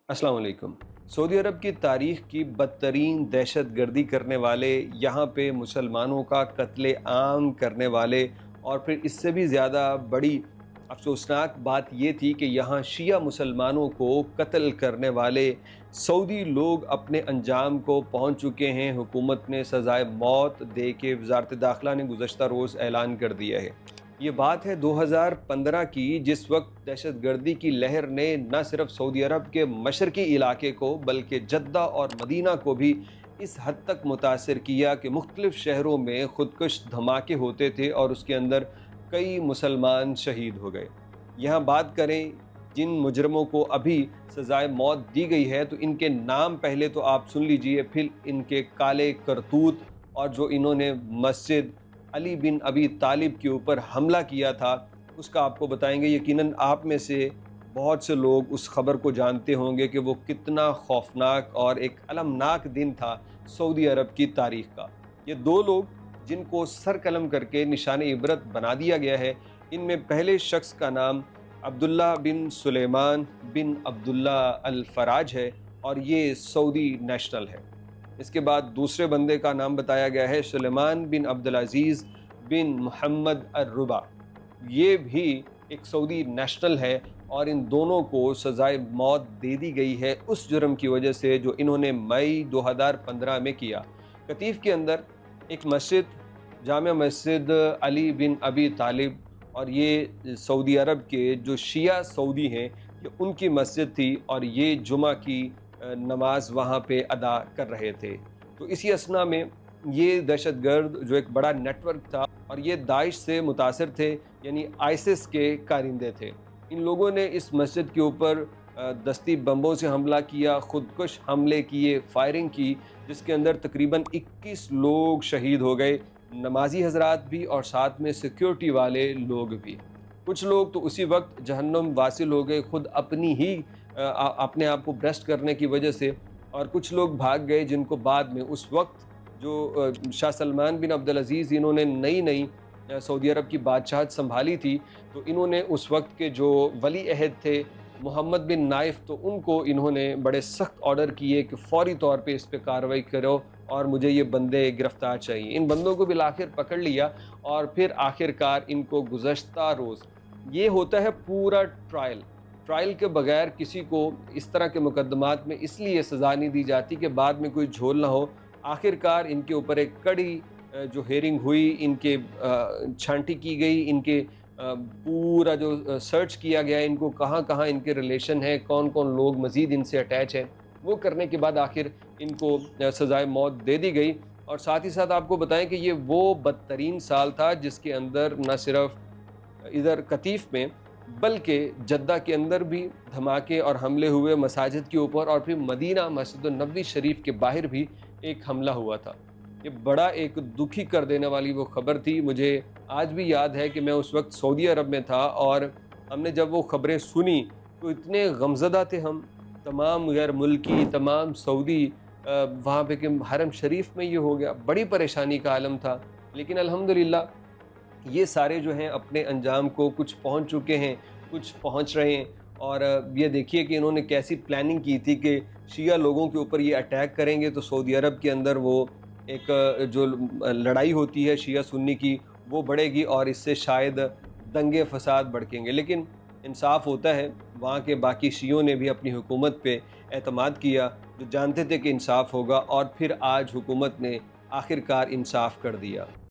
अस्सलाम वालेकुम। सऊदी अरब की तारीख़ की बदतरीन दहशत गर्दी करने वाले, यहाँ पे मुसलमानों का कत्ले आम करने वाले, और फिर इससे भी ज़्यादा बड़ी अफसोसनाक बात ये थी कि यहाँ शिया मुसलमानों को कत्ल करने वाले सऊदी लोग अपने अंजाम को पहुँच चुके हैं। हुकूमत ने सज़ाए मौत दे के वज़ारत दाखिला ने गुज़श्ता रोज़ ऐलान कर दिया है। ये बात है 2015 की, जिस वक्त दहशत गर्दी की लहर ने न सिर्फ सऊदी अरब के मशरकी इलाके को बल्कि जद्दा और मदीना को भी इस हद तक मुतासिर किया कि मुख्तलिफ़ शहरों में खुदकुश धमाके होते थे और उसके अंदर कई मुसलमान शहीद हो गए। यहाँ बात करें जिन मुजरमों को अभी सज़ाए मौत दी गई है, तो इनके नाम पहले तो आप सुन लीजिए, फिर इनके काले करतूत और जो इन्होंने मस्जिद अली बिन अबी तालिब के ऊपर हमला किया था उसका आपको बताएंगे। यकीनन आप में से बहुत से लोग उस खबर को जानते होंगे कि वो कितना खौफनाक और एक अलमनाक दिन था सऊदी अरब की तारीख़ का। ये दो लोग जिनको सर कलम करके निशान इबरत बना दिया गया है, इनमें पहले शख्स का नाम अब्दुल्ला बिन सुलेमान बिन अब्दुल्ला अल फराज है और ये सऊदी नेशनल है। इसके बाद दूसरे बंदे का नाम बताया गया है सुलेमान बिन अब्दुल अजीज़ बिन मोहम्मद अर-रुबा। ये भी एक सऊदी नेशनल है और इन दोनों को सज़ाए मौत दे दी गई है उस जुर्म की वजह से जो इन्होंने मई 2015 में किया। कतीफ़ के अंदर एक मस्जिद, जामिया मस्जिद अली बिन अबी तालिब, और ये सऊदी अरब के जो शिया सऊदी हैं ये उनकी मस्जिद थी और ये जुमा की नमाज वहाँ पे अदा कर रहे थे। तो इसी असना में ये दहशतगर्द जो एक बड़ा नेटवर्क था और ये दाइश से मुतासिर थे, यानी आईसिस के कारिंदे थे। इन लोगों ने इस मस्जिद के ऊपर दस्ती बम्बों से हमला किया, खुदकुश हमले किए, फायरिंग की, जिसके अंदर तकरीबन 21 लोग शहीद हो गए, नमाजी हजरात भी और साथ में सिक्योरिटी वाले लोग भी। कुछ लोग तो उसी वक्त जहन्नुम वासिल हो गए खुद अपनी ही अपने आप को ब्रेस्ट करने की वजह से, और कुछ लोग भाग गए जिनको बाद में उस वक्त जो शाह सलमान बिन अब्दुल अजीज़ इन्होंने नई सऊदी अरब की बादशाहत संभाली थी, तो इन्होंने उस वक्त के जो वली अहद थे मोहम्मद बिन नाइफ, तो उनको इन्होंने बड़े सख्त ऑर्डर किए कि फ़ौरी तौर पे इस पे कार्रवाई करो और मुझे ये बंदे गिरफ़्तार चाहिए। इन बंदों को बिलाखिर पकड़ लिया और फिर आखिरकार इनको गुज़श्ता रोज़, ये होता है पूरा ट्रायल के बगैर किसी को इस तरह के मुकदमात में इसलिए सज़ा नहीं दी जाती कि बाद में कोई झोल ना हो। आखिरकार इनके ऊपर एक कड़ी जो हेयरिंग हुई, इनके छांटी की गई, इनके पूरा जो सर्च किया गया, इनको कहाँ कहाँ इनके रिलेशन है, कौन कौन लोग मज़ीद इनसे अटैच हैं, वो करने के बाद आखिर इनको सज़ाए मौत दे दी गई। और साथ ही साथ आपको बताएं कि ये वो बदतरीन साल था जिसके अंदर न सिर्फ इधर कतीफ़ में बल्कि जद्दा के अंदर भी धमाके और हमले हुए मसाजिद के ऊपर, और फिर मदीना मस्जिद नबवी शरीफ के बाहर भी एक हमला हुआ था। ये बड़ा एक दुखी कर देने वाली वो ख़बर थी। मुझे आज भी याद है कि मैं उस वक्त सऊदी अरब में था और हमने जब वो ख़बरें सुनी तो इतने गमज़दा थे हम, तमाम गैर मुल्की, तमाम सऊदी वहाँ पे कि हरम शरीफ में ये हो गया, बड़ी परेशानी का आलम था। लेकिन अल्हम्दुलिल्लाह ये सारे जो हैं अपने अंजाम को कुछ पहुंच चुके हैं, कुछ पहुंच रहे हैं। और ये देखिए कि इन्होंने कैसी प्लानिंग की थी कि शिया लोगों के ऊपर ये अटैक करेंगे तो सऊदी अरब के अंदर वो एक जो लड़ाई होती है शिया सुन्नी की वो बढ़ेगी और इससे शायद दंगे फसाद भड़केंगे। लेकिन इंसाफ होता है, वहाँ के बाकी शियों ने भी अपनी हुकूमत पे एतमाद किया जो जानते थे कि इंसाफ होगा, और फिर आज हुकूमत ने आखिरकार इंसाफ कर दिया।